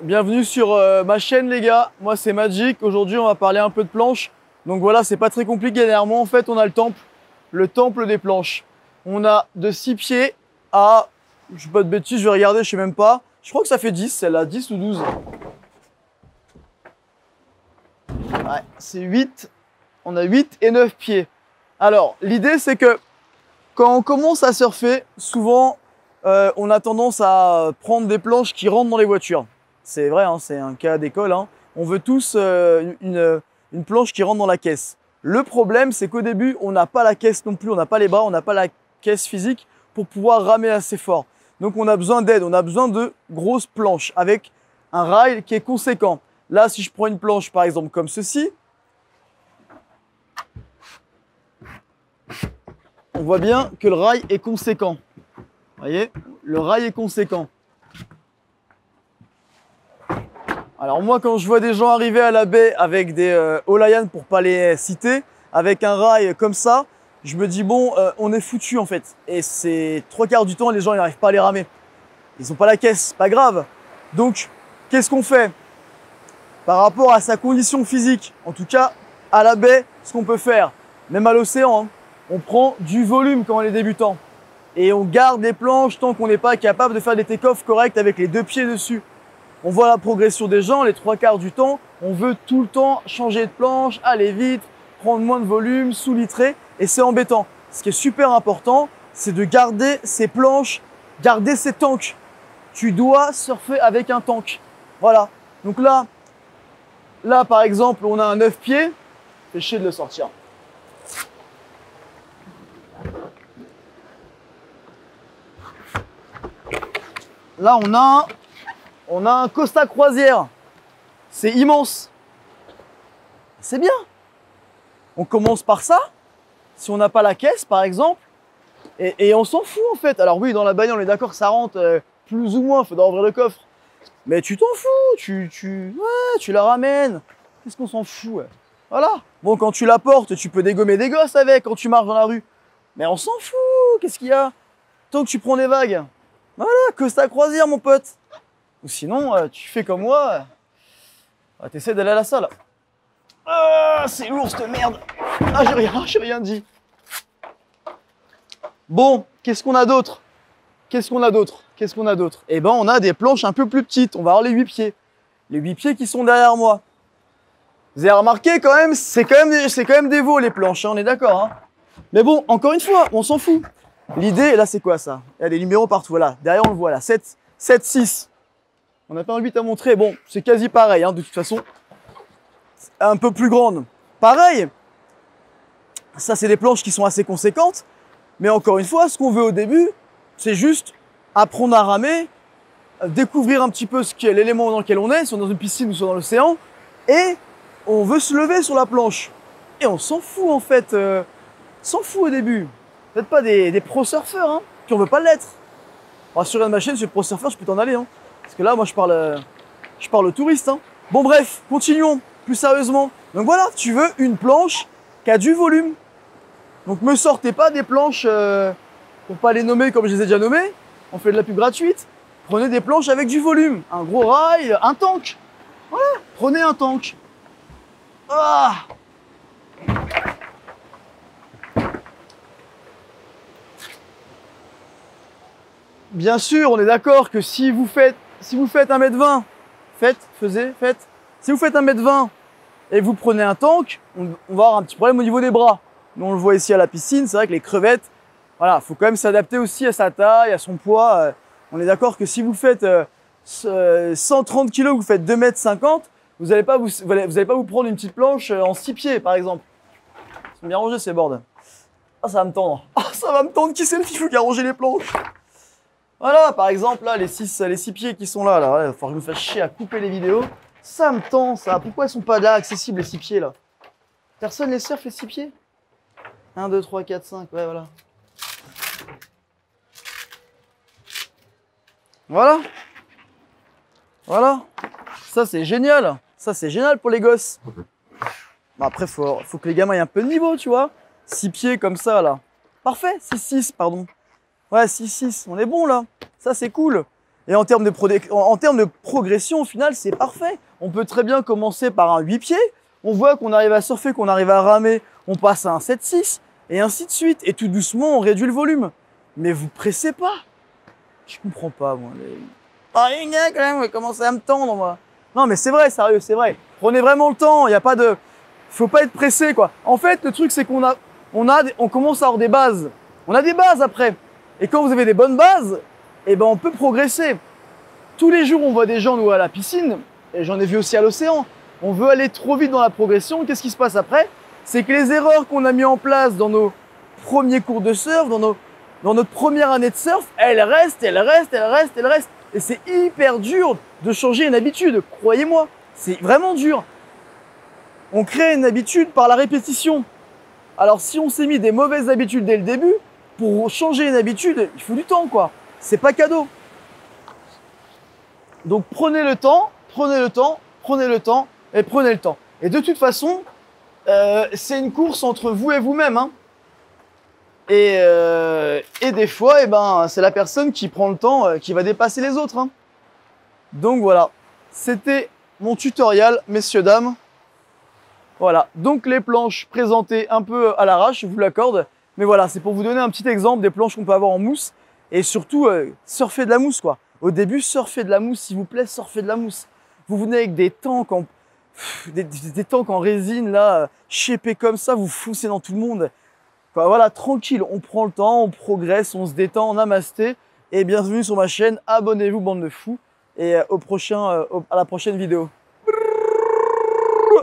Bienvenue sur ma chaîne les gars, moi c'est Magic, aujourd'hui on va parler un peu de planches. Donc voilà, c'est pas très compliqué, derrière moi en fait on a le temple des planches. On a de 6 pieds à, je sais pas de bêtises, je vais regarder, je sais même pas. Je crois que ça fait 10, celle-là, 10 ou 12. Ouais, c'est 8, on a 8 et 9 pieds. Alors l'idée c'est que quand on commence à surfer, souvent on a tendance à prendre des planches qui rentrent dans les voitures. C'est vrai, hein, c'est un cas d'école. Hein. On veut tous une planche qui rentre dans la caisse. Le problème, c'est qu'au début, on n'a pas la caisse non plus, on n'a pas les bras, on n'a pas la caisse physique pour pouvoir ramer assez fort. Donc on a besoin d'aide, on a besoin de grosses planches avec un rail qui est conséquent. Là, si je prends une planche par exemple comme ceci, on voit bien que le rail est conséquent. Vous voyez, le rail est conséquent. Alors moi, quand je vois des gens arriver à la baie avec des Olayan, pour pas les citer, avec un rail comme ça, je me dis bon, on est foutu en fait. Et c'est 3/4 du temps, les gens ils n'arrivent pas à les ramer. Ils n'ont pas la caisse, pas grave. Donc, qu'est-ce qu'on fait? Par rapport à sa condition physique, en tout cas à la baie, ce qu'on peut faire, même à l'océan, hein, on prend du volume quand on est débutant. Et on garde les planches tant qu'on n'est pas capable de faire des take-off corrects avec les 2 pieds dessus. On voit la progression des gens, les 3/4 du temps, on veut tout le temps changer de planche, aller vite, prendre moins de volume, sous-litrer, et c'est embêtant. Ce qui est super important, c'est de garder ces planches, garder ces tanks. Tu dois surfer avec un tank. Voilà. Donc là par exemple, on a un 9 pieds, c'est chier de le sortir. Là, on a un Costa Croisière. C'est immense. C'est bien. On commence par ça. Si on n'a pas la caisse, par exemple. Et on s'en fout, en fait. Alors oui, dans la bagnole, on est d'accord que ça rentre plus ou moins. Il faudra ouvrir le coffre. Mais tu t'en fous. Tu la ramènes. Qu'est-ce qu'on s'en fout, ouais. Voilà. Bon, quand tu la portes, tu peux dégommer des gosses avec quand tu marches dans la rue. Mais on s'en fout. Qu'est-ce qu'il y a? Tant que tu prends des vagues. Voilà, Costa Croisière, mon pote. Ou sinon, tu fais comme moi. T'essaies d'aller à la salle. Ah, c'est lourd, cette merde. Ah, j'ai rien dit. Bon, qu'est-ce qu'on a d'autre? Qu'est-ce qu'on a d'autre? Eh ben, on a des planches un peu plus petites. On va avoir les 8 pieds. Les 8 pieds qui sont derrière moi. Vous avez remarqué quand même, c'est quand même des veaux, les planches, hein, on est d'accord. Hein. Mais bon, encore une fois, on s'en fout. L'idée, là, c'est quoi ça? Il y a des numéros partout, voilà. Derrière, on le voit là, 7, 6. On n'a pas un 8 à montrer. Bon, c'est quasi pareil, hein, de toute façon. Un peu plus grande. Pareil. Ça, c'est des planches qui sont assez conséquentes. Mais encore une fois, ce qu'on veut au début, c'est juste apprendre à ramer, découvrir un petit peu ce qu'est l'élément dans lequel on est, soit dans une piscine ou soit dans l'océan. Et on veut se lever sur la planche. Et on s'en fout, en fait. S'en fout au début. Vous n'êtes pas des pro surfeurs, hein. Puis on veut pas l'être. Sur ma chaîne, je suis pro surfeur, je peux t'en aller, hein. Parce que là, moi, je parle aux touristes, hein. Bon, bref, continuons plus sérieusement. Donc voilà, tu veux une planche qui a du volume. Donc me sortez pas des planches, pour pas les nommer comme je les ai déjà nommées. On fait de la pub gratuite. Prenez des planches avec du volume. Un gros rail, un tank. Voilà, prenez un tank. Ah! Bien sûr, on est d'accord que si vous faites 1m20, faites. Si vous faites 1m20 et vous prenez un tank, on va avoir un petit problème au niveau des bras. Nous, on le voit ici à la piscine, c'est vrai que les crevettes, voilà, faut quand même s'adapter aussi à sa taille, à son poids. On est d'accord que si vous faites 130 kg, vous faites 2,50 m, vous n'allez pas vous prendre une petite planche en 6 pieds, par exemple. Ils sont bien rangés, ces boards. Ah, ça va me tendre. Ah, ça va me tendre. Qui c'est le fifou qui a rangé les planches? Voilà, par exemple, là, les 6 pieds qui sont là, il va falloir que je me fasse chier à couper les vidéos. Ça me tend, ça. Pourquoi ils sont pas là, accessibles, les 6 pieds, là? Personne les surfe, les 6 pieds? 1, 2, 3, 4, 5, ouais, voilà. Voilà. Voilà. Ça, c'est génial. Ça, c'est génial pour les gosses. Bon, après, faut que les gamins aient un peu de niveau, tu vois. 6 pieds comme ça, là. Parfait, 6, pardon. Ouais, 6, on est bon, là. Ça, c'est cool. Et en termes de progression, au final, c'est parfait. On peut très bien commencer par un 8 pieds. On voit qu'on arrive à surfer, qu'on arrive à ramer. On passe à un 7-6 et ainsi de suite. Et tout doucement, on réduit le volume. Mais vous pressez pas. Je comprends pas, moi. Ah, les gars, quand même, vous commencez à me tendre, moi. Non, mais c'est vrai, sérieux, c'est vrai. Prenez vraiment le temps. Il n'y a pas de... Faut pas être pressé, quoi. En fait, le truc, c'est on commence à avoir des bases. On a des bases après. Et quand vous avez des bonnes bases, eh ben, on peut progresser. Tous les jours, on voit des gens, nous, à la piscine, et j'en ai vu aussi à l'océan. On veut aller trop vite dans la progression. Qu'est-ce qui se passe après? C'est que les erreurs qu'on a mis en place dans nos premiers cours de surf, dans notre première année de surf, elles restent. Et c'est hyper dur de changer une habitude, croyez-moi. C'est vraiment dur. On crée une habitude par la répétition. Alors si on s'est mis des mauvaises habitudes dès le début, pour changer une habitude, il faut du temps, quoi. C'est pas cadeau. Donc prenez le temps, et prenez le temps. Et de toute façon, c'est une course entre vous et vous-même. Hein. Et des fois, eh ben, c'est la personne qui prend le temps qui va dépasser les autres. Hein. Donc voilà, c'était mon tutoriel, messieurs, dames. Voilà, donc les planches présentées un peu à l'arrache, je vous l'accorde. Mais voilà, c'est pour vous donner un petit exemple des planches qu'on peut avoir en mousse. Et surtout, surfer de la mousse, quoi. Au début, surfez de la mousse, s'il vous plaît, surfez de la mousse. Vous venez avec des tanks des tanks en résine, là, shapés comme ça, vous foncez dans tout le monde. Enfin, voilà, tranquille, on prend le temps, on progresse, on se détend, namasté. Et bienvenue sur ma chaîne, abonnez-vous, bande de fous. Et à la prochaine vidéo.